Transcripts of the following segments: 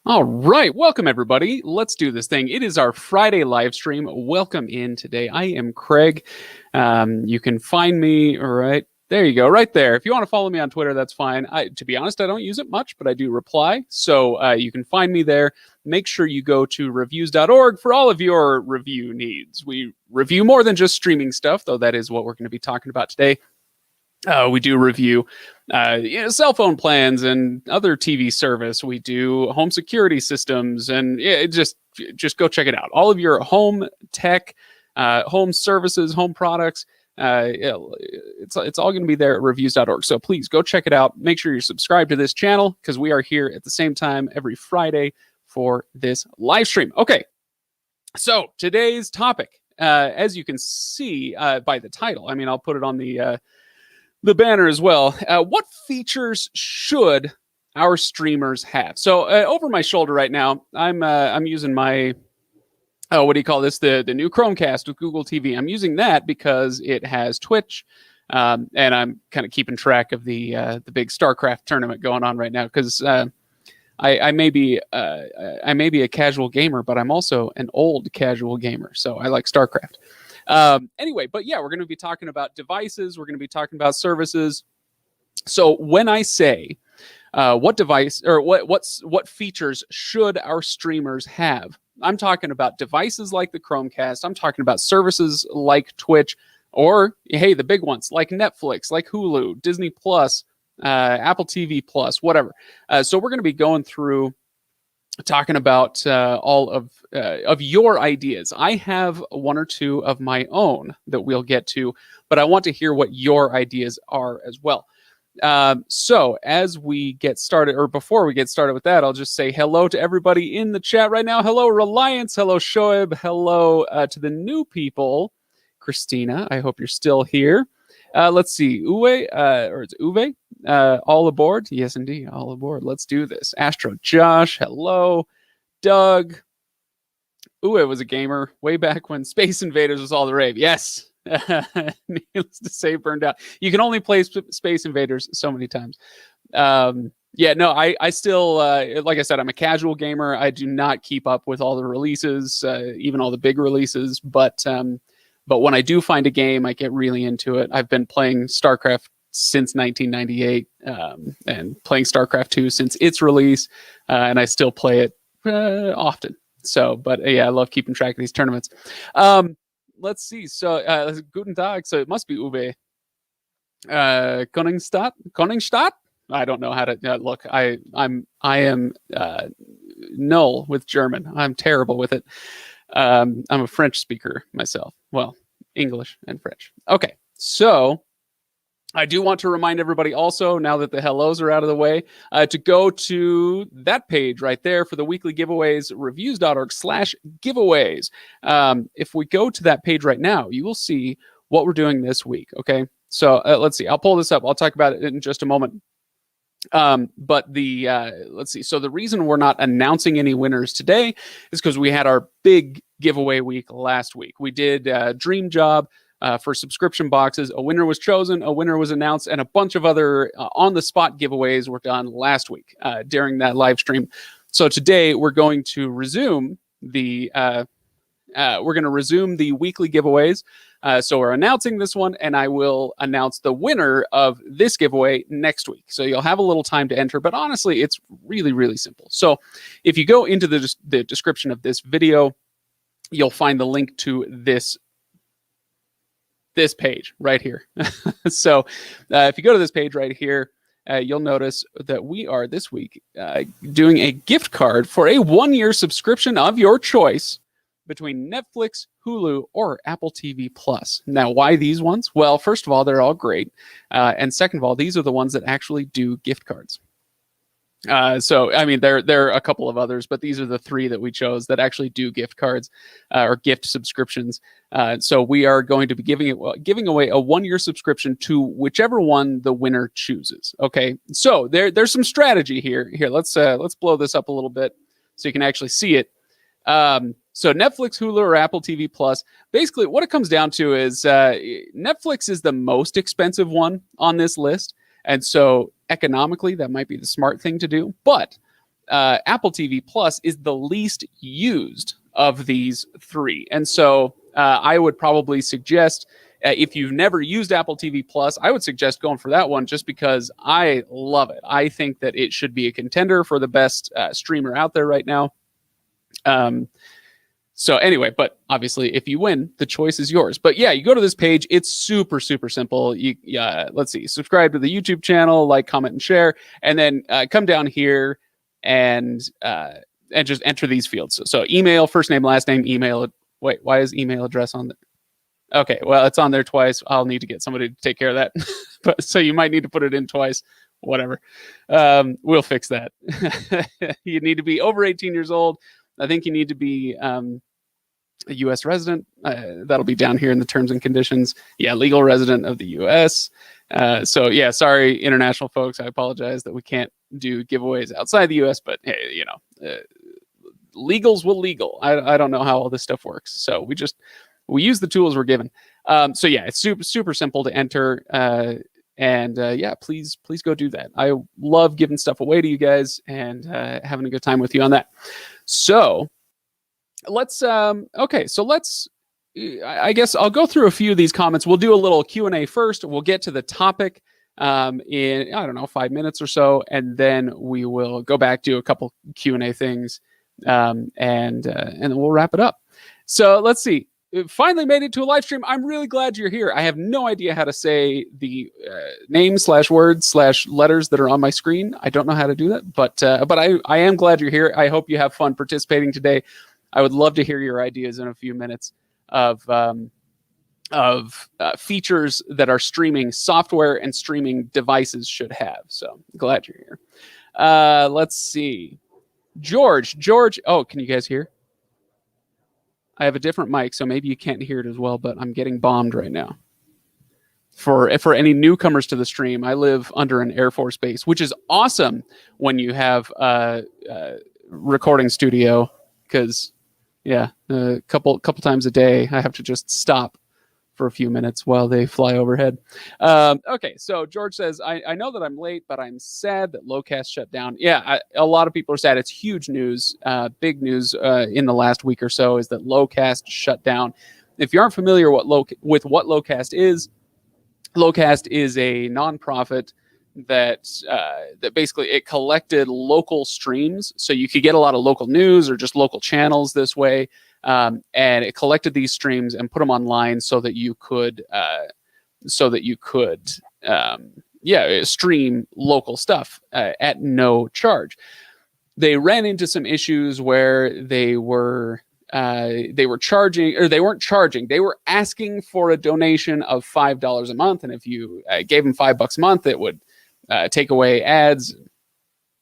All right, welcome everybody. Let's do this thing. It is our Friday live stream. Welcome in today. I am Craig. You can find me right there. You go, right there. If you want to follow me on Twitter, that's fine. To be honest, I don't use it much, but I do reply. So you can find me there. Make sure you go to Reviews.org for all of your review needs. We review more than just streaming stuff, though that is what we're going to be talking about today. We do review cell phone plans and other TV service. We do home security systems, and just go check it out. All of your home tech, home services, home products. It's all going to be there at reviews.org. So please go check it out. Make sure you're subscribed to this channel because we are here at the same time every Friday for this live stream. Okay, so today's topic, as you can see by the title, I mean, I'll put it on the banner as well. What features should our streamers have? So over my shoulder right now, I'm using my what do you call this? The new Chromecast with Google TV. I'm using that because it has Twitch, and I'm kind of keeping track of the big StarCraft tournament going on right now because I may be a casual gamer, but I'm also an old casual gamer, so I like StarCraft. Anyway, but yeah, we're going to be talking about devices. We're going to be talking about services. So when I say what device or what features should our streamers have, I'm talking about devices like the Chromecast. I'm talking about services like Twitch, or hey, the big ones like Netflix, like Hulu, Disney Plus, Apple TV Plus, whatever. So we're going to be going through talking about all of your ideas. I have one or two of my own that we'll get to, but I want to hear what your ideas are as well. So as we get started, or before we get started with that, I'll just say hello to everybody in the chat right now. Hello, Reliance. Hello, Shoaib. Hello to the new people. Christina, I hope you're still here. Let's see, Uwe, or it's Uwe, all aboard. Yes, indeed, all aboard. Let's do this. Astro Josh, hello. Doug, Uwe was a gamer way back when Space Invaders was all the rave. Yes, needless to say, burned out. You can only play Space Invaders so many times. Yeah, no, I still, like I said, I'm a casual gamer. I do not keep up with all the releases, even all the big releases, but when I do find a game, I get really into it. I've been playing StarCraft since 1998 and playing StarCraft 2 since its release, and I still play it often. So, but yeah, I love keeping track of these tournaments. Let's see. So, Guten Tag. So it must be Uwe. Koningstadt? I don't know how to look. I am null with German. I'm terrible with it. I'm a French speaker myself. Well, English and French. Okay, so I do want to remind everybody also, now that the hellos are out of the way, to go to that page right there for the weekly giveaways, reviews.org/giveaways. If we go to that page right now, you will see what we're doing this week, okay? So let's see. I'll pull this up. I'll talk about it in just a moment. But let's see. So the reason we're not announcing any winners today is because we had our big giveaway week last week. We did Dream Job for subscription boxes. A winner was chosen, a winner was announced, and a bunch of other on-the-spot giveaways were done last week during that live stream. So today we're going to resume the weekly giveaways. So we're announcing this one, and I will announce the winner of this giveaway next week. So you'll have a little time to enter, but honestly, it's really, really simple. So if you go into the description of this video, you'll find the link to this page right here. So if you go to this page right here, you'll notice that we are this week doing a gift card for a 1-year subscription of your choice between Netflix, Hulu, or Apple TV Plus. Now, why these ones? Well, first of all, they're all great. And second of all, these are the ones that actually do gift cards. So, I mean, there are a couple of others, but these are the 3 that we chose that actually do gift cards or gift subscriptions. So we are going to be giving away a 1-year subscription to whichever one the winner chooses. Okay, so there's some strategy here. Here, let's blow this up a little bit so you can actually see it. So Netflix, Hulu, or Apple TV Plus, basically what it comes down to is Netflix is the most expensive one on this list. And so economically, that might be the smart thing to do. But Apple TV Plus is the least used of these three. And so I would probably suggest, if you've never used Apple TV Plus, I would suggest going for that one just because I love it. I think that it should be a contender for the best streamer out there right now. So anyway, but obviously if you win, the choice is yours. But yeah, you go to this page. It's super, super simple. Let's see, subscribe to the YouTube channel, like, comment, and share, and then come down here and just enter these fields. So email, first name, last name, email. Wait, why is email address on there? Okay, well, it's on there twice. I'll need to get somebody to take care of that. But so you might need to put it in twice. Whatever. We'll fix that. You need to be over 18 years old. I think you need to be a U.S. resident. That'll be down here in the terms and conditions. Yeah, legal resident of the U.S. So yeah, sorry, international folks. I apologize that we can't do giveaways outside the U.S. But hey, legals will legal. I don't know how all this stuff works. So we use the tools we're given. So yeah, it's super, super simple to enter. Yeah, please go do that. I love giving stuff away to you guys and having a good time with you on that. So let's I guess I'll go through a few of these comments. We'll do a little Q&A first. We'll get to the topic in, I don't know, 5 minutes or so, and then we will go back to a couple Q&A things, and then we'll wrap it up. So let's see. Finally made it to a live stream. I'm really glad you're here. I have no idea how to say the name/words/letters that are on my screen. I don't know how to do that, but I am glad you're here. I hope you have fun participating today. I would love to hear your ideas in a few minutes of features that our streaming software and streaming devices should have. So glad you're here. Let's see. George. Oh, can you guys hear? I have a different mic, so maybe you can't hear it as well, but I'm getting bombed right now. For any newcomers to the stream, I live under an Air Force base, which is awesome when you have a recording studio, because yeah, a couple times a day I have to just stop for a few minutes while they fly overhead. Okay, so George says, I know that I'm late, but I'm sad that Locast shut down. Yeah, a lot of people are sad. It's huge news, big news in the last week or so is that Locast shut down. If you aren't familiar with what Locast is a nonprofit that basically it collected local streams, so you could get a lot of local news or just local channels this way. And it collected these streams and put them online so that you could stream local stuff at no charge. They ran into some issues where they were charging, or they weren't charging. They were asking for a donation of $5 a month, and if you gave them $5 a month, it would take away ads,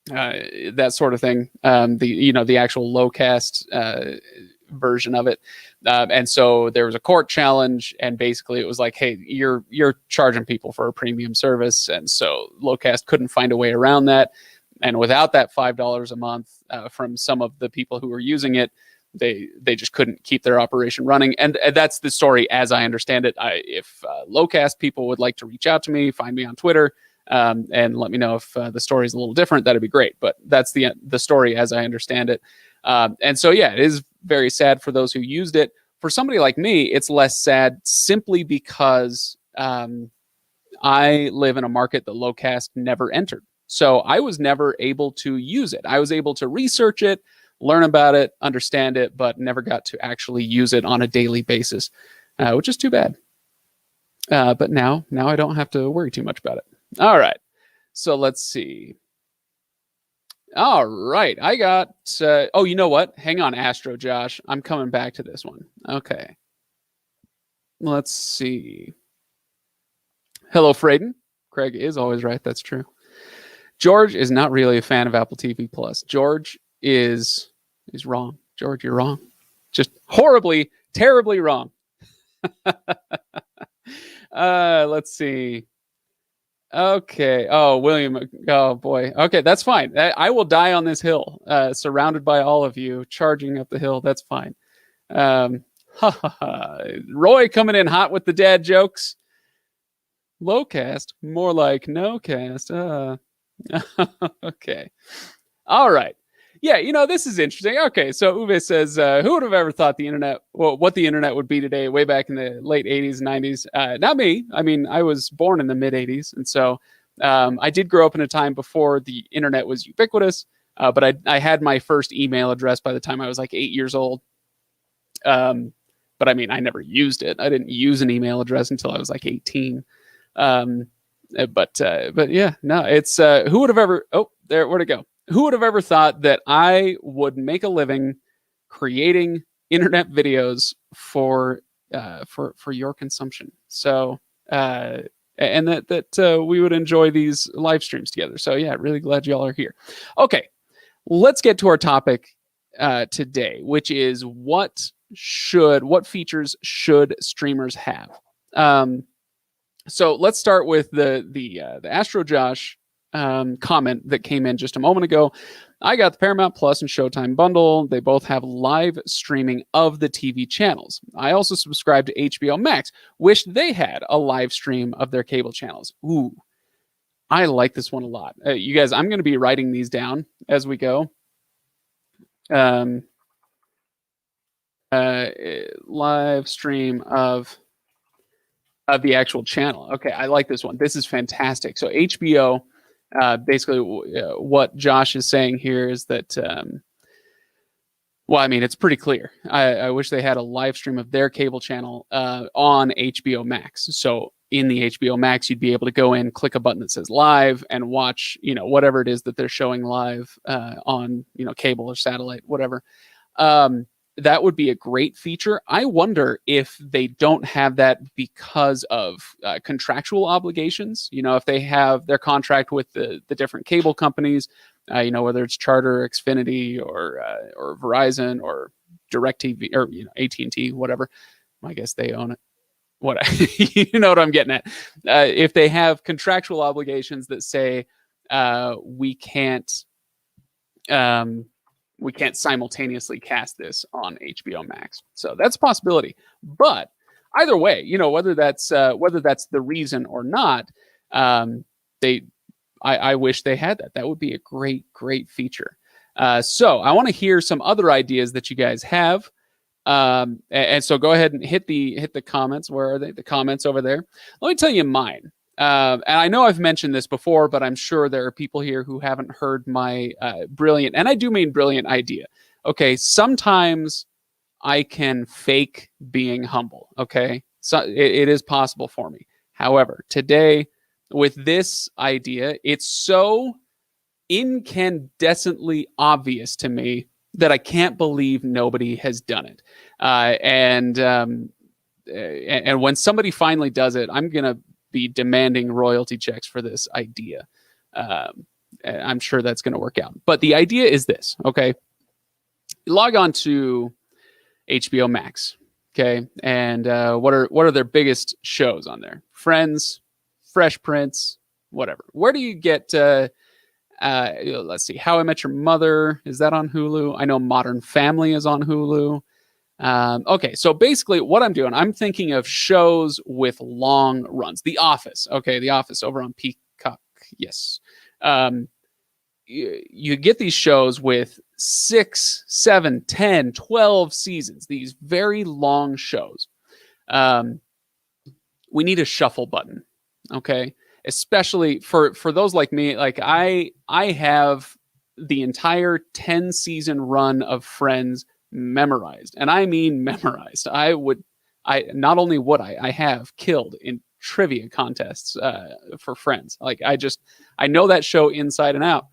that sort of thing. The actual Locast version of it, and so there was a court challenge, and basically it was like, hey, you're charging people for a premium service, and so Locast couldn't find a way around that, and without that $5 a month from some of the people who were using it, they just couldn't keep their operation running. And that's the story as I understand it. If Locast people would like to reach out to me, find me on Twitter, and let me know if the story is a little different, that'd be great. But that's the story as I understand it. And so, yeah, it is very sad for those who used it. For somebody like me, it's less sad simply because I live in a market that Locast never entered. So I was never able to use it. I was able to research it, learn about it, understand it, but never got to actually use it on a daily basis, which is too bad. But now I don't have to worry too much about it. All right. So let's see. All right. I got, oh, you know what? Hang on, Astro Josh. I'm coming back to this one. Okay. Let's see. Hello, Frayden. Craig is always right. That's true. George is not really a fan of Apple TV Plus. George is wrong. George, you're wrong. Just horribly, terribly wrong. Let's see. Okay. Oh, William. Oh, boy. Okay, that's fine. I will die on this hill, surrounded by all of you, charging up the hill. That's fine. Roy coming in hot with the dad jokes. Locast, more like no cast. Okay. All right. Yeah, this is interesting. Okay, so Uwe says, who would have ever thought what the internet would be today, way back in the late 80s, 90s? Not me. I mean, I was born in the mid 80s. And so I did grow up in a time before the internet was ubiquitous, but I had my first email address by the time I was like 8 years old. But I mean, I never used it. I didn't use an email address until I was like 18. Um, but yeah, no, it's who would have ever? Oh, where'd it go? Who would have ever thought that I would make a living creating internet videos for your consumption? So and that we would enjoy these live streams together. So yeah, really glad y'all are here. Okay, let's get to our topic today, which is what features should streamers have. So let's start with the Astro Josh comment that came in just a moment ago. I got the Paramount Plus and Showtime bundle. They both have live streaming of the TV channels. I also subscribe to HBO Max. Wish they had a live stream of their cable channels. Ooh, I like this one a lot. You guys, I'm going to be writing these down as we go. Live stream of the actual channel. Okay, I like this one. This is fantastic. So HBO, basically, what Josh is saying here is that, well, I mean, it's pretty clear. I wish they had a live stream of their cable channel on HBO Max. So in the HBO Max, you'd be able to go in, click a button that says live, and watch, whatever it is that they're showing live on, cable or satellite, whatever. That would be a great feature. I wonder if they don't have that because of contractual obligations. If they have their contract with the different cable companies, whether it's Charter, Xfinity, or Verizon, or DirecTV, or AT&T, whatever. I guess they own it. What you know what I'm getting at? If they have contractual obligations that say we can't simultaneously cast this on HBO Max. So that's a possibility. But either way, whether that's the reason or not, I wish they had that. That would be a great feature. So I want to hear some other ideas that you guys have. And so go ahead and hit the comments. Where are they? The comments over there. Let me tell you mine. And I know I've mentioned this before, but I'm sure there are people here who haven't heard my brilliant, and I do mean brilliant, idea. Okay, sometimes I can fake being humble. Okay, so it is possible for me. However, today with this idea, it's so incandescently obvious to me that I can't believe nobody has done it. And when somebody finally does it, I'm gonna be demanding royalty checks for this idea. I'm sure that's going to work out. But the idea is this, okay? Log on to HBO Max, okay? And what are their biggest shows on there? Friends, Fresh Prince, whatever. Where do you get? Let's see. How I Met Your Mother, is that on Hulu? I know Modern Family is on Hulu. Okay, so basically what I'm doing, I'm thinking of shows with long runs. The Office, okay, The Office over on Peacock, yes. You get these shows with 6, 7, 10, 12 seasons, these very long shows. We need a shuffle button, okay? Especially for those like me, like I have the entire 10-season run of Friends memorized, and I mean memorized. I have killed in trivia contests for Friends. Like I know that show inside and out.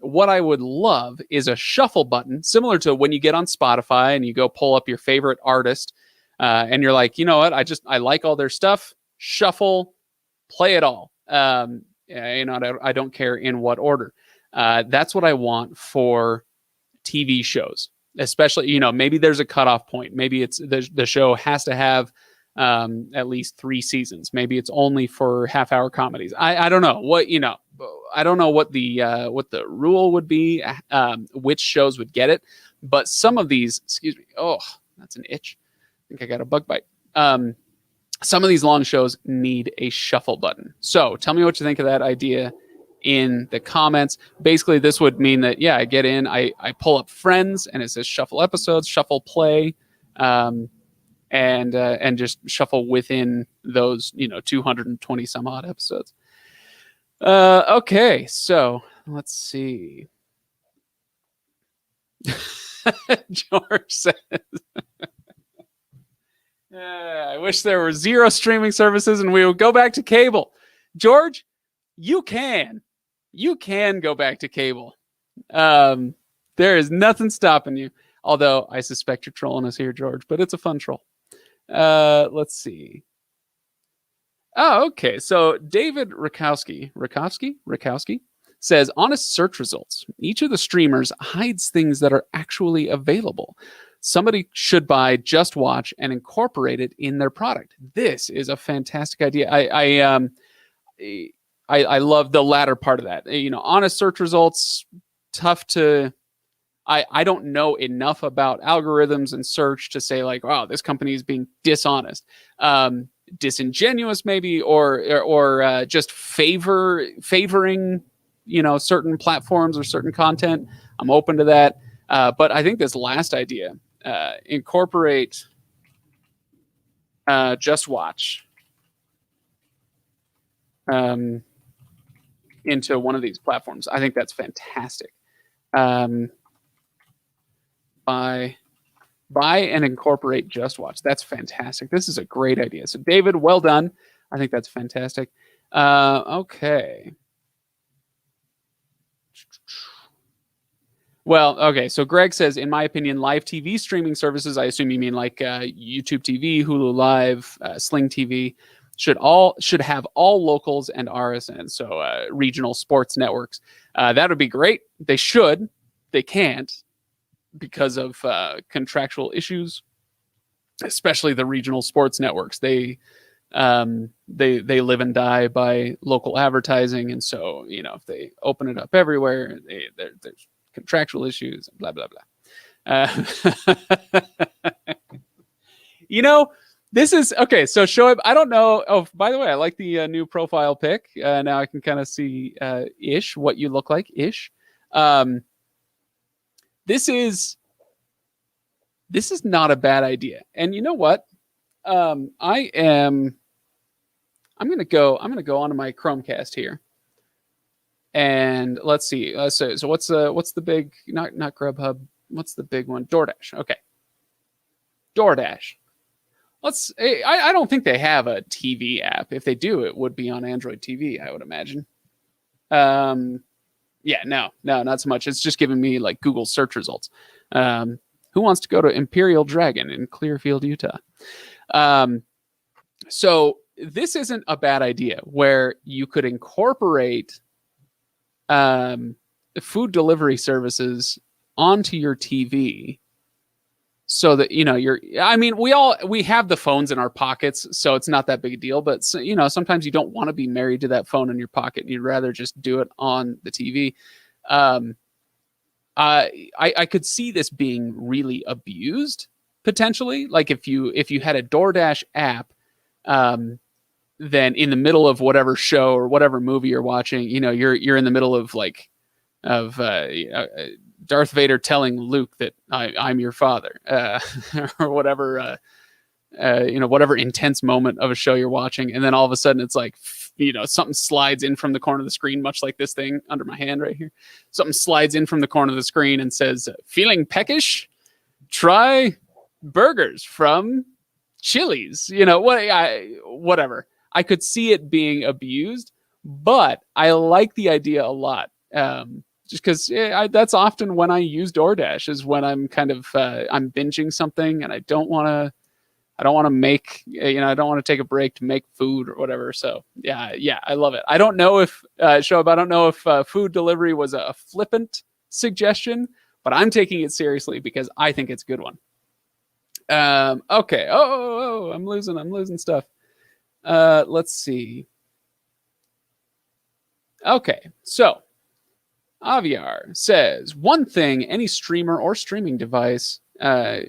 What I would love is a shuffle button, similar to when you get on Spotify and you go pull up your favorite artist, and you're like, you know what, I like all their stuff. Shuffle, play it all. I don't care in what order. That's what I want for TV shows. Especially, maybe there's a cutoff point. Maybe it's the show has to have at least 3 seasons. Maybe it's only for half-hour comedies. I don't know what I don't know what the rule would be. Which shows would get it, but some of these. Excuse me. Oh, that's an itch. I think I got a bug bite. Some of these long shows need a shuffle button. So tell me what you think of that idea in the comments. Basically, this would mean that, yeah, I get in, I pull up Friends, and it says shuffle episodes, shuffle play, and just shuffle within those 220 some odd episodes. Okay, so let's see. George says, I wish there were 0 streaming services and we would go back to cable. George, you can go back to cable. There is nothing stopping you. Although I suspect you're trolling us here, George, but it's a fun troll. Let's see. Oh, okay. So David Rakowski says, honest search results. Each of the streamers hides things that are actually available. Somebody should buy Just Watch and incorporate it in their product. This is a fantastic idea. I love the latter part of that. Honest search results, tough to... I don't know enough about algorithms and search to say like, wow, this company is being dishonest, disingenuous maybe, or just favoring, certain platforms or certain content. I'm open to that. But I think this last idea, incorporate Just Watch into one of these platforms. I think that's fantastic. Buy and incorporate Just Watch. That's fantastic. This is a great idea. So David, well done. I think that's fantastic. Okay. Well, okay. So Greg says, in my opinion, live TV streaming services, I assume you mean like YouTube TV, Hulu Live, Sling TV, should have all locals and RSN, so regional sports networks. That would be great. They should. They can't, because of contractual issues, especially the regional sports networks. They live and die by local advertising, and so if they open it up everywhere, there's contractual issues, blah blah blah. This is okay. So Shoaib, I don't know. Oh, by the way, I like the new profile pic. Now I can kind of see ish what you look like ish. This is not a bad idea. And you know what? I'm gonna go onto my Chromecast here, and let's see. So what's the big, not Grubhub? What's the big one? DoorDash. Okay, DoorDash. I don't think they have a TV app. If they do, it would be on Android TV, I would imagine. Yeah, no, not so much. It's just giving me like Google search results. Who wants to go to Imperial Dragon in Clearfield, Utah? So this isn't a bad idea, where you could incorporate food delivery services onto your TV, so that we have the phones in our pockets, so it's not that big a deal. But sometimes you don't want to be married to that phone in your pocket, and you'd rather just do it on the TV. I could see this being really abused potentially. Like if you had a DoorDash app, then in the middle of whatever show or whatever movie you're watching, you're in the middle of Darth Vader telling Luke that I'm your father, or whatever, whatever intense moment of a show you're watching, and then all of a sudden it's like, something slides in from the corner of the screen, much like this thing under my hand right here. Something slides in from the corner of the screen and says, "Feeling peckish? Try burgers from Chili's." Whatever. I could see it being abused, but I like the idea a lot. Just because that's often when I use DoorDash, is when I'm kind of I'm binging something and I don't want to make, I don't want to take a break to make food or whatever. So yeah, I love it. I don't know if Shoaib, I don't know if food delivery was a flippant suggestion, but I'm taking it seriously because I think it's a good one. Okay. Oh, I'm losing stuff. Let's see. Okay, so Aviar says, one thing any streamer or streaming device, I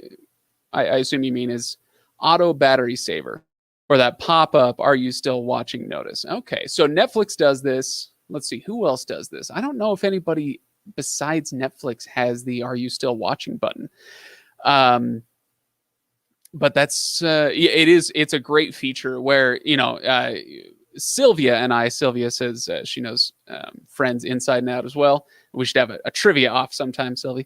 assume you mean, is auto battery saver, or that pop-up, "Are you still watching?" notice. Okay, so Netflix does this. let's see, who else does this? I don't know if anybody besides Netflix has the "Are you still watching" button. But that's it's a great feature where, Sylvia says she knows Friends inside and out as well. We should have a trivia off sometime, Sylvia.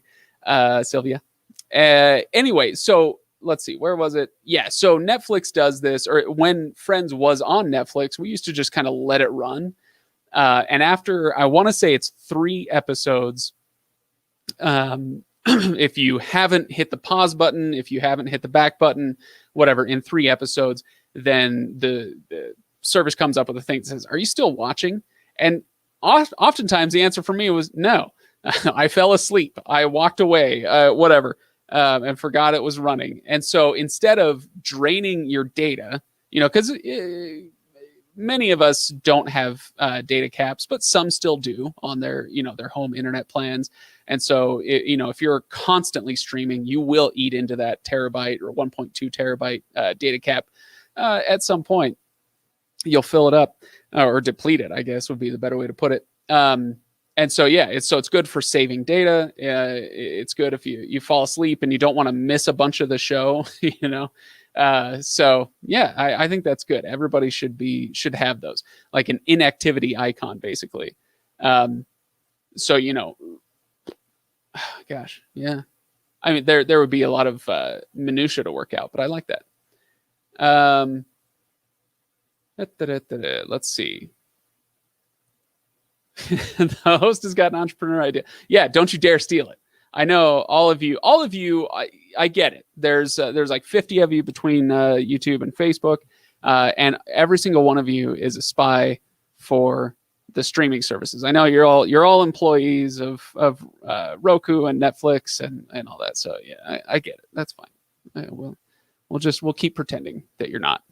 Anyway, so let's see, where was it? Yeah, so Netflix does this, or when Friends was on Netflix, we used to just kind of let it run. And after, I want to say it's 3 episodes, if you haven't hit the pause button, if you haven't hit the back button, whatever, in 3 episodes, then the service comes up with a thing that says, "Are you still watching?" And oftentimes the answer for me was no. I fell asleep. I walked away, whatever, and forgot it was running. And so instead of draining your data, because many of us don't have data caps, but some still do on their home internet plans. And so, if you're constantly streaming, you will eat into that terabyte or 1.2 terabyte data cap at some point. You'll fill it up or deplete it, I guess would be the better way to put it. And so, yeah, it's good for saving data. It's good if you fall asleep and you don't want to miss a bunch of the show, So yeah, I think that's good. Everybody should have those, like an inactivity icon, basically. So, gosh, yeah. I mean, there would be a lot of minutia to work out, but I like that. Let's see. The host has got an entrepreneur idea. Yeah, don't you dare steal it. I know all of you. I get it. There's like 50 of you between YouTube and Facebook, and every single one of you is a spy for the streaming services. I know you're all employees of Roku and Netflix and all that. So yeah, I get it. That's fine. We'll keep pretending that you're not.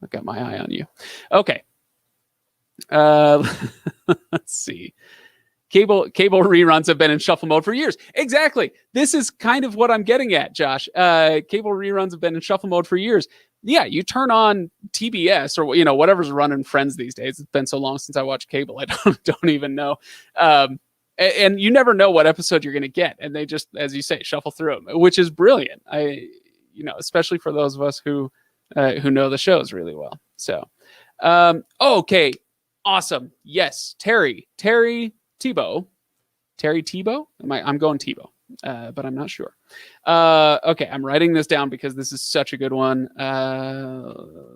I've got my eye on you. Okay. Let's see. Cable reruns have been in shuffle mode for years. Exactly. This is kind of what I'm getting at, Josh. Cable reruns have been in shuffle mode for years. Yeah, you turn on TBS or whatever's running Friends these days. It's been so long since I watched cable, I don't even know. And you never know what episode you're going to get, and they just, as you say, shuffle through them, which is brilliant. Especially for those of us who know the shows really well. So, okay, awesome. Yes, Terry Tebow. I'm going Tebow, but I'm not sure. Okay, I'm writing this down because this is such a good one.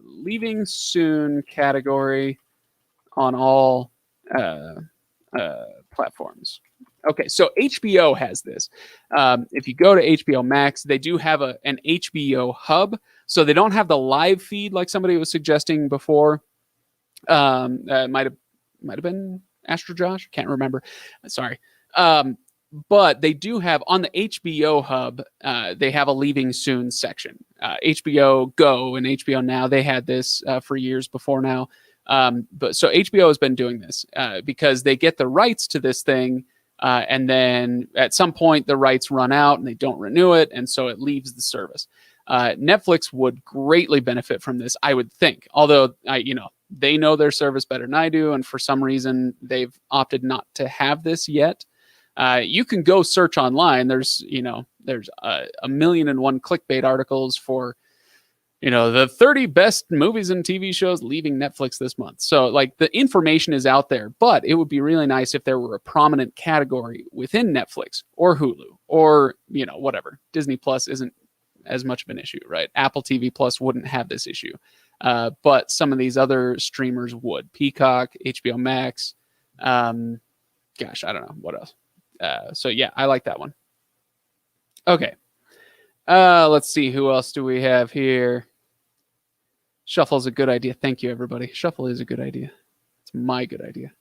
Leaving soon category on all platforms. Okay, so HBO has this. If you go to HBO Max, they do have an HBO hub. So they don't have the live feed like somebody was suggesting before. It might have been Astro Josh. Can't remember. Sorry. But they do have on the HBO hub, they have a leaving soon section. HBO Go and HBO Now, they had this for years before now. But so HBO has been doing this because they get the rights to this thing. And then at some point the rights run out and they don't renew it. And so it leaves the service. Netflix would greatly benefit from this, I would think. Although, they know their service better than I do. And for some reason, they've opted not to have this yet. You can go search online. There's a million and one clickbait articles for, the 30 best movies and TV shows leaving Netflix this month. So like the information is out there, but it would be really nice if there were a prominent category within Netflix or Hulu or, whatever. Disney Plus isn't as much of an issue, right? Apple TV Plus wouldn't have this issue. But some of these other streamers would. Peacock, HBO Max. Gosh, I don't know what else. So yeah, I like that one. Okay. Let's see. Who else do we have here? Shuffle is a good idea. Thank you, everybody. Shuffle is a good idea. It's my good idea.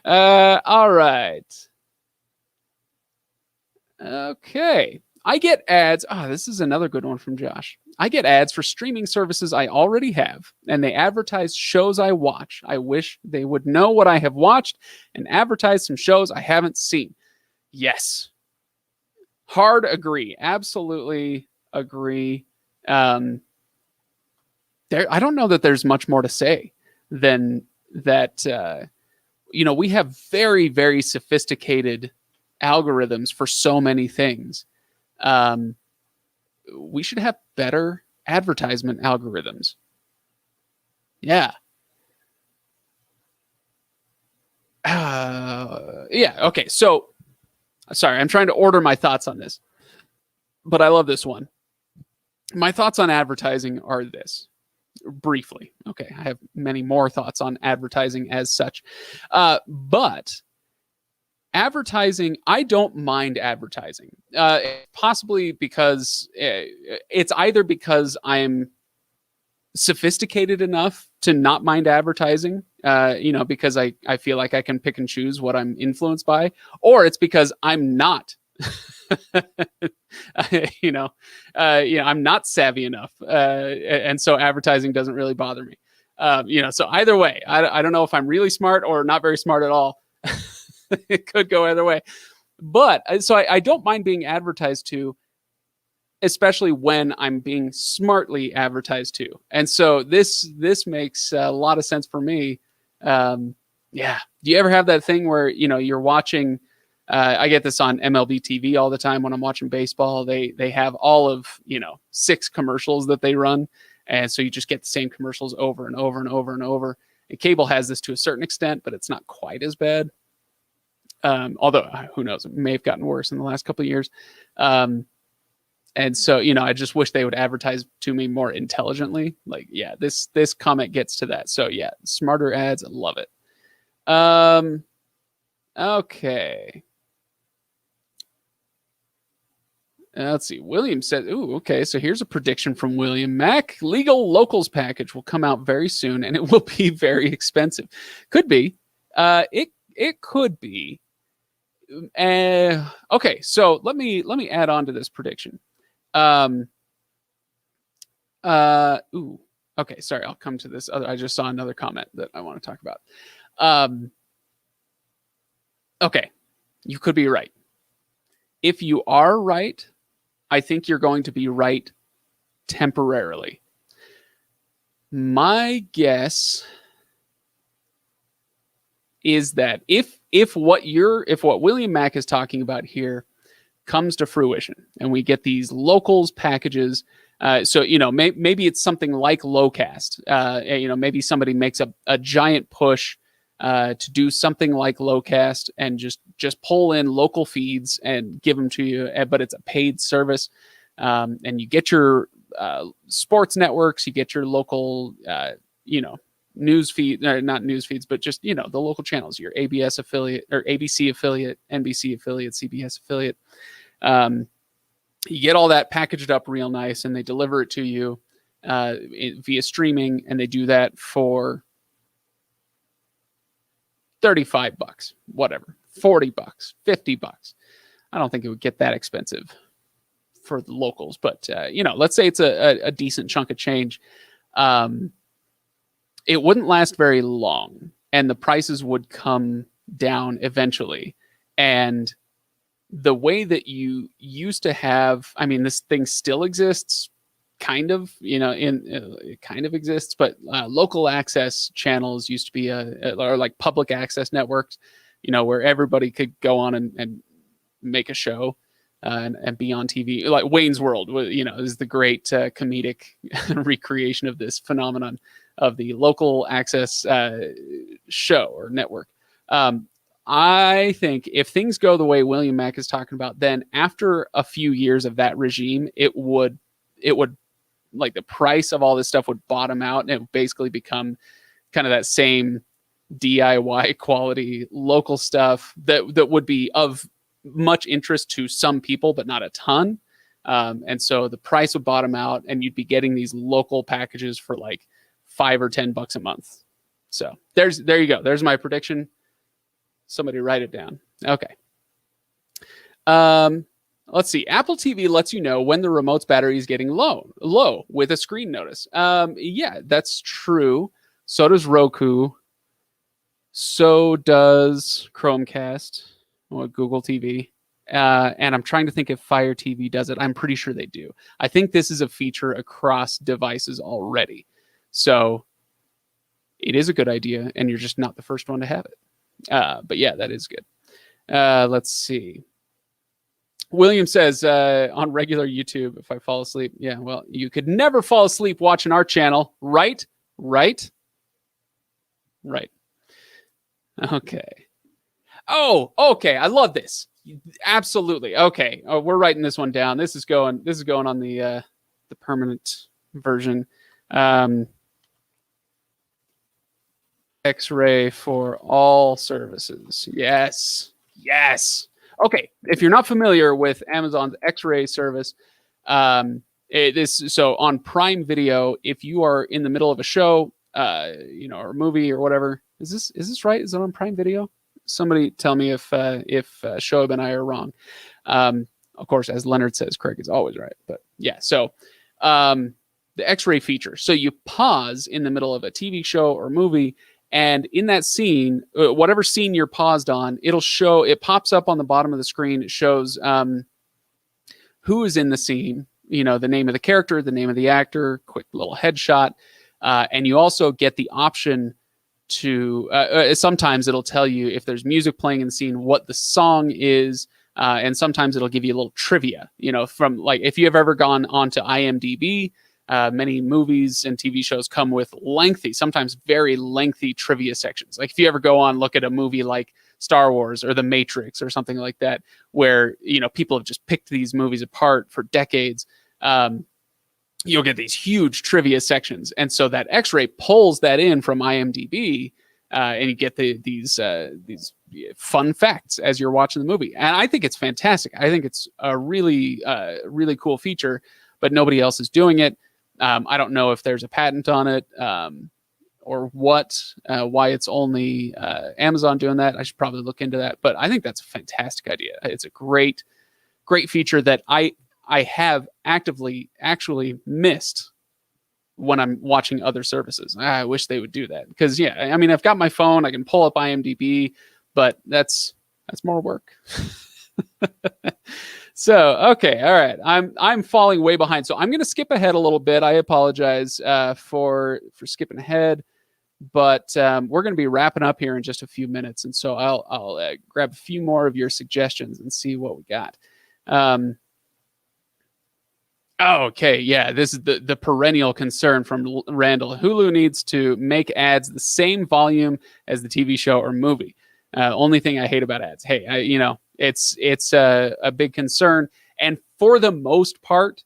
All right. Okay. I get ads. This is another good one from Josh. I get ads for streaming services I already have, and they advertise shows I watch. I wish they would know what I have watched and advertise some shows I haven't seen. Yes. Hard agree. Absolutely agree. I don't know that there's much more to say than that we have very, very sophisticated algorithms for so many things. We should have better advertisement algorithms. Yeah. Yeah. Okay. So, sorry, I'm trying to order my thoughts on this, but I love this one. My thoughts on advertising are this. Briefly. Okay. I have many more thoughts on advertising as such. But advertising, I don't mind advertising. Possibly because it's either because I'm sophisticated enough to not mind advertising, because I feel like I can pick and choose what I'm influenced by, or it's because I'm not. I'm not savvy enough, and so advertising doesn't really bother me. So either way, I don't know if I'm really smart or not very smart at all. It could go either way, but so I don't mind being advertised to, especially when I'm being smartly advertised to. And so this makes a lot of sense for me. Yeah. Do you ever have that thing where, you're watching, I get this on MLB TV all the time when I'm watching baseball. They have all of, 6 commercials that they run. And so you just get the same commercials over and over and over and over. And cable has this to a certain extent, but it's not quite as bad. Although who knows, it may have gotten worse in the last couple of years. And so, I just wish they would advertise to me more intelligently. Like, yeah, this comment gets to that. So yeah, smarter ads, I love it. Okay. Let's see. William said, ooh, okay. So here's a prediction from William. Mac legal locals package will come out very soon and it will be very expensive. Could be. It could be. Okay. So let me add on to this prediction. Ooh. Okay, sorry, I'll come to this other. I just saw another comment that I want to talk about. Okay, you could be right. If you are right, I think you're going to be right temporarily. My guess is that if what William Mack is talking about here comes to fruition and we get these locals packages, so maybe it's something like Locast. Maybe somebody makes a giant push to do something like Locast and just pull in local feeds and give them to you, but it's a paid service, and you get your sports networks, you get your local news feed, not news feeds, but just the local channels, your ABS affiliate or ABC affiliate, NBC affiliate, CBS affiliate. You get all that packaged up real nice, and they deliver it to you via streaming, and they do that for $35, whatever, $40, $50. I don't think it would get that expensive for the locals, but let's say it's a decent chunk of change. It wouldn't last very long, and the prices would come down eventually. And the way that you used to have, I mean, this thing still exists, kind of, it kind of exists, but local access channels used to be or like public access networks, where everybody could go on and make a show and be on TV. Like Wayne's World, is the great comedic recreation of this phenomenon of the local access show or network. I think if things go the way William Mack is talking about, then after a few years of that regime, it would like the price of all this stuff would bottom out, and it would basically become kind of that same DIY quality local stuff that would be of much interest to some people, but not a ton. And so the price would bottom out, and you'd be getting these local packages for like $5 or $10 a month. So there you go. There's my prediction. Somebody write it down. Okay. Let's see. Apple TV lets you know when the remote's battery is getting low with a screen notice. Yeah, that's true. So does Roku. So does Chromecast or Google TV. And I'm trying to think if Fire TV does it. I'm pretty sure they do. I think this is a feature across devices already. So it is a good idea, and you're just not the first one to have it. But yeah, that is good. Let's see. William says on regular YouTube, if I fall asleep, yeah, well, you could never fall asleep watching our channel, right? Right? Right. Okay. Oh, okay. I love this. Absolutely. Okay. Oh, we're writing this one down. This is going on the permanent version. X-ray for all services. Yes. Yes. Okay. If you're not familiar with Amazon's X-ray service, so on Prime Video, if you are in the middle of a show, or a movie or whatever, is this right? Is it on Prime Video? Somebody tell me if Shoaib and I are wrong. Of course, as Leonard says, Craig is always right. But yeah, so the X-ray feature. So you pause in the middle of a TV show or movie, and in that scene, whatever scene you're paused on, it pops up on the bottom of the screen. It shows who is in the scene, the name of the character, the name of the actor, quick little headshot. And you also get the option to, sometimes it'll tell you if there's music playing in the scene, what the song is. And sometimes it'll give you a little trivia, from like, if you have ever gone onto IMDb, many movies and TV shows come with sometimes very lengthy trivia sections. Like if you ever go on, look at a movie like Star Wars or The Matrix or something like that, where, people have just picked these movies apart for decades. You'll get these huge trivia sections. And so that X-ray pulls that in from IMDb, and you get these fun facts as you're watching the movie. And I think it's fantastic. I think it's a really, really cool feature, but nobody else is doing it. I don't know if there's a patent on it, or why it's only Amazon doing that. I should probably look into that, but I think that's a fantastic idea. It's a great, great feature that I have actually missed when I'm watching other services. I wish they would do that because, yeah, I mean, I've got my phone, I can pull up IMDb, but that's more work. So, okay. All right. I'm falling way behind. So I'm going to skip ahead a little bit. I apologize for skipping ahead, but we're going to be wrapping up here in just a few minutes. And so I'll grab a few more of your suggestions and see what we got. Okay, yeah, this is the perennial concern from Randall. Hulu needs to make ads the same volume as the TV show or movie. Only thing I hate about ads. Hey, it's a big concern, and for the most part,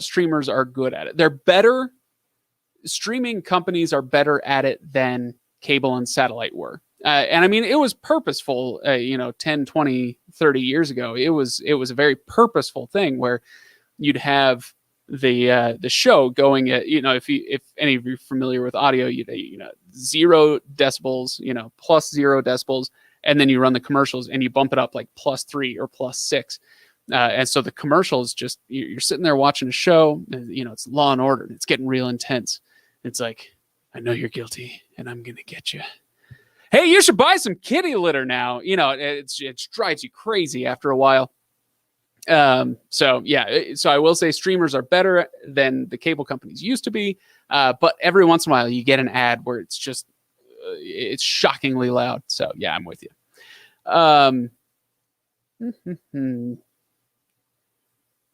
streamers are good at it. They're better. Streaming companies are better at it than cable and satellite were. And I mean, it was purposeful, 10, 20, 30 years ago. It was a very purposeful thing where you'd have the show going at, if any of you are familiar with audio, 0 decibels, plus 0 decibels, and then you run the commercials and you bump it up like +3 or +6. And so the commercials just, you're sitting there watching a show, it's Law and Order, and it's getting real intense. It's like, I know you're guilty and I'm going to get you. Hey, you should buy some kitty litter now. It drives you crazy after a while. So I will say streamers are better than the cable companies used to be. But every once in a while you get an ad where it's just, it's shockingly loud. So yeah, I'm with you.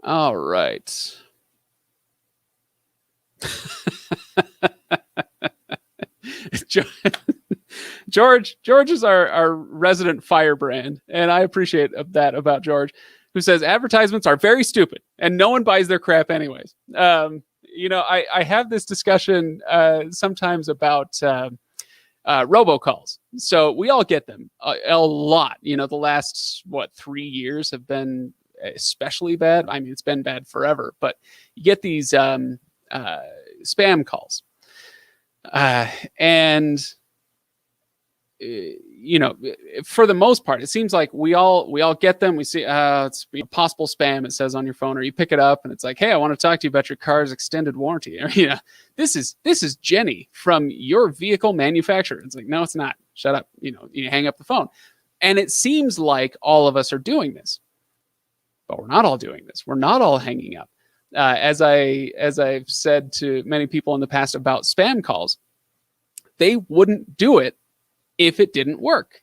All right. George is our resident firebrand, and I appreciate that about George, who says advertisements are very stupid and no one buys their crap anyways. I have this discussion sometimes about robocalls. So we all get them a lot. The last 3 years have been especially bad. I mean, it's been bad forever, but you get these spam calls, and for the most part, it seems like we all get them. We see it's possible spam, it says on your phone, or you pick it up and it's like, hey, I want to talk to you about your car's extended warranty. Or, this is Jenny from your vehicle manufacturer. It's like, no, it's not. Shut up. You hang up the phone. And it seems like all of us are doing this, but we're not all doing this. We're not all hanging up. As I've said to many people in the past about spam calls, they wouldn't do it if it didn't work.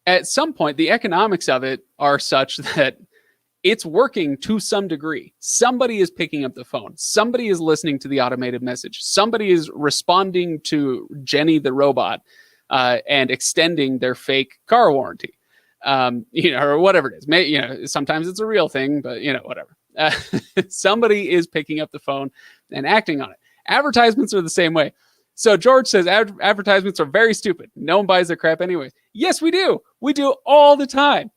At some point, the economics of it are such that it's working to some degree. Somebody is picking up the phone. Somebody is listening to the automated message. Somebody is responding to Jenny the robot and extending their fake car warranty, or whatever it is. Sometimes it's a real thing, but whatever. Somebody is picking up the phone and acting on it. Advertisements are the same way. So George says advertisements are very stupid. No one buys their crap anyways. Yes, we do. We do all the time.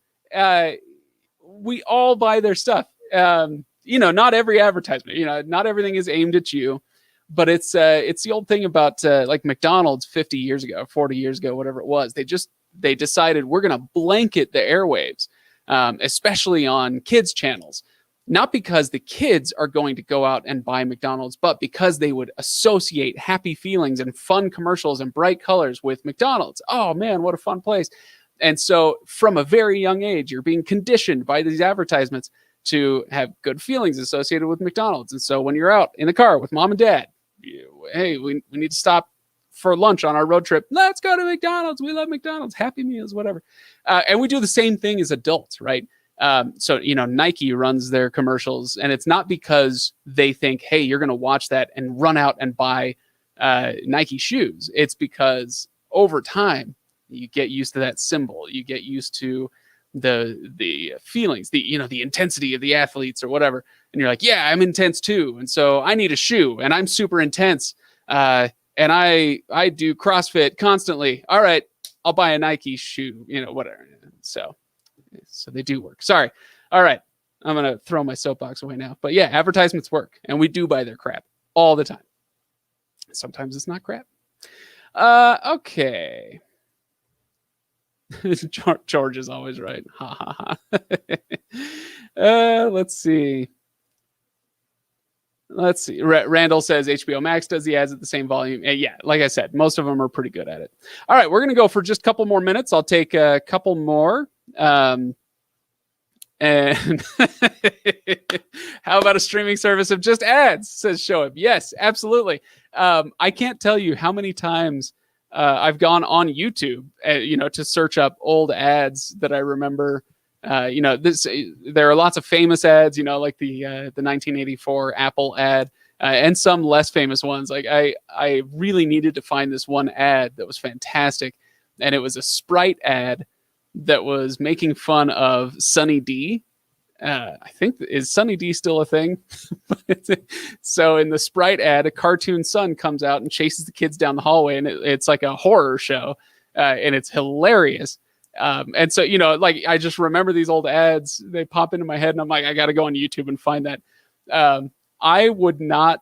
We all buy their stuff. Not every advertisement, not everything is aimed at you, but it's the old thing about like McDonald's 50 years ago, 40 years ago, whatever it was. They decided we're going to blanket the airwaves, especially on kids channels. Not because the kids are going to go out and buy McDonald's, but because they would associate happy feelings and fun commercials and bright colors with McDonald's. Oh man, what a fun place. And so from a very young age, you're being conditioned by these advertisements to have good feelings associated with McDonald's. And so when you're out in the car with mom and dad, hey, we need to stop for lunch on our road trip. Let's go to McDonald's. We love McDonald's. Happy Meals, whatever. And we do the same thing as adults, right? So Nike runs their commercials, and it's not because they think, hey, you're going to watch that and run out and buy Nike shoes. It's because over time you get used to that symbol. You get used to the feelings, the intensity of the athletes or whatever. And you're like, yeah, I'm intense too. And so I need a shoe, and I'm super intense. And I do CrossFit constantly. All right, I'll buy a Nike shoe, whatever. So they do work. Sorry. All right. I'm going to throw my soapbox away now. But yeah, advertisements work, and we do buy their crap all the time. Sometimes it's not crap. Okay. George is always right. Ha ha ha. Let's see. Randall says HBO Max does the ads at the same volume. Yeah, like I said, most of them are pretty good at it. All right, we're going to go for just a couple more minutes. I'll take a couple more. And how about a streaming service of just ads, says Shoaib. Yes, absolutely. I can't tell you how many times I've gone on YouTube, to search up old ads that I remember. There are lots of famous ads, like the 1984 Apple ad, and some less famous ones. Like I really needed to find this one ad that was fantastic, and it was a Sprite ad that was making fun of Sunny D. I think, is Sunny D still a thing? So in the Sprite ad, a cartoon sun comes out and chases the kids down the hallway, and it's like a horror show, and it's hilarious. And so, I just remember these old ads, they pop into my head, and I'm like, I got to go on YouTube and find that. I would not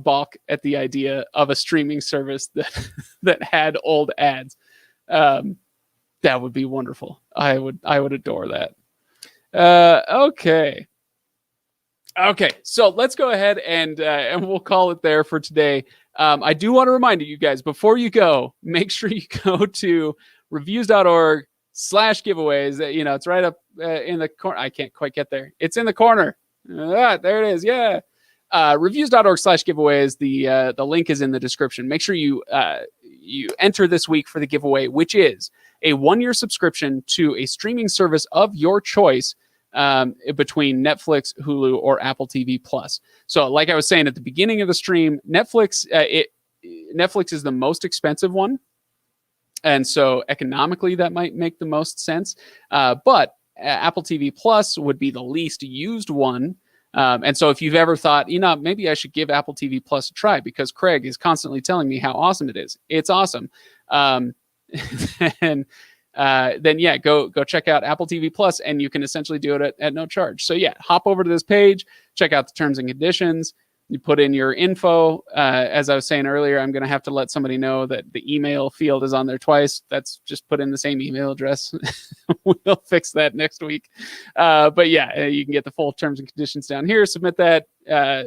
balk at the idea of a streaming service that had old ads. That would be wonderful. I would adore that. Okay. So let's go ahead and we'll call it there for today. I do want to remind you guys, before you go, make sure you go to Reviews.org/giveaways. It's right up in the corner. I can't quite get there. It's in the corner. There it is. Yeah. Reviews.org/giveaways. The link is in the description. Make sure you enter this week for the giveaway, which is a 1-year subscription to a streaming service of your choice, between Netflix, Hulu, or Apple TV Plus. So like I was saying at the beginning of the stream, Netflix is the most expensive one. And so economically, that might make the most sense. But Apple TV Plus would be the least used one. And so if you've ever thought, maybe I should give Apple TV Plus a try because Craig is constantly telling me how awesome it is. It's awesome. Then yeah, go check out Apple TV Plus, and you can essentially do it at no charge. So yeah, hop over to this page, check out the terms and conditions. You put in your info. As I was saying earlier, I'm going to have to let somebody know that the email field is on there twice. That's just put in the same email address. We'll fix that next week. But yeah, you can get the full terms and conditions down here. Submit that.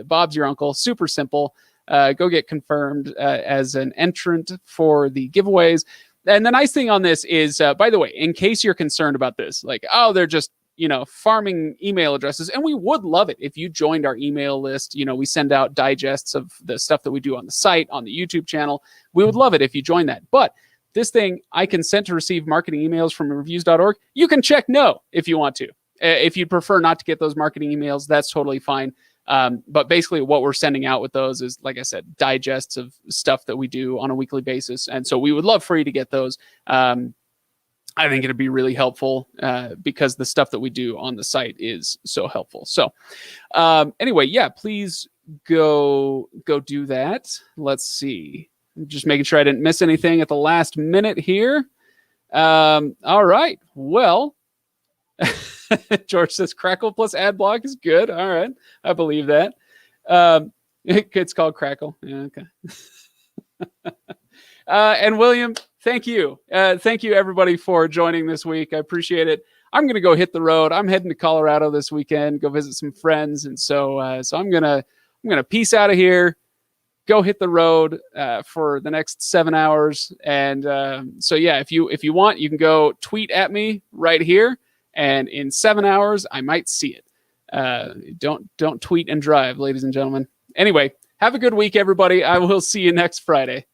Bob's your uncle. Super simple. Go get confirmed as an entrant for the giveaways. And the nice thing on this is, by the way, in case you're concerned about this, like, oh, they're just farming email addresses. And we would love it if you joined our email list. We send out digests of the stuff that we do on the site, on the YouTube channel. We would love it if you join that. But this thing, I consent to receive marketing emails from Reviews.org. You can check no if you want to. If you'd prefer not to get those marketing emails, that's totally fine. But basically what we're sending out with those is, like I said, digests of stuff that we do on a weekly basis. And so we would love for you to get those. I think it'd be really helpful because the stuff that we do on the site is so helpful. So anyway, yeah, please go do that. Let's see. I'm just making sure I didn't miss anything at the last minute here. All right. Well, George says Crackle plus ad block is good. All right. I believe that. It's called Crackle. Yeah, okay. And William, thank you. Thank you, everybody, for joining this week. I appreciate it. I'm going to go hit the road. I'm heading to Colorado this weekend, go visit some friends. And so I'm going to peace out of here, go hit the road for the next 7 hours. And so, yeah, if you want, you can go tweet at me right here. And in 7 hours, I might see it. Don't tweet and drive, ladies and gentlemen. Anyway, have a good week, everybody. I will see you next Friday.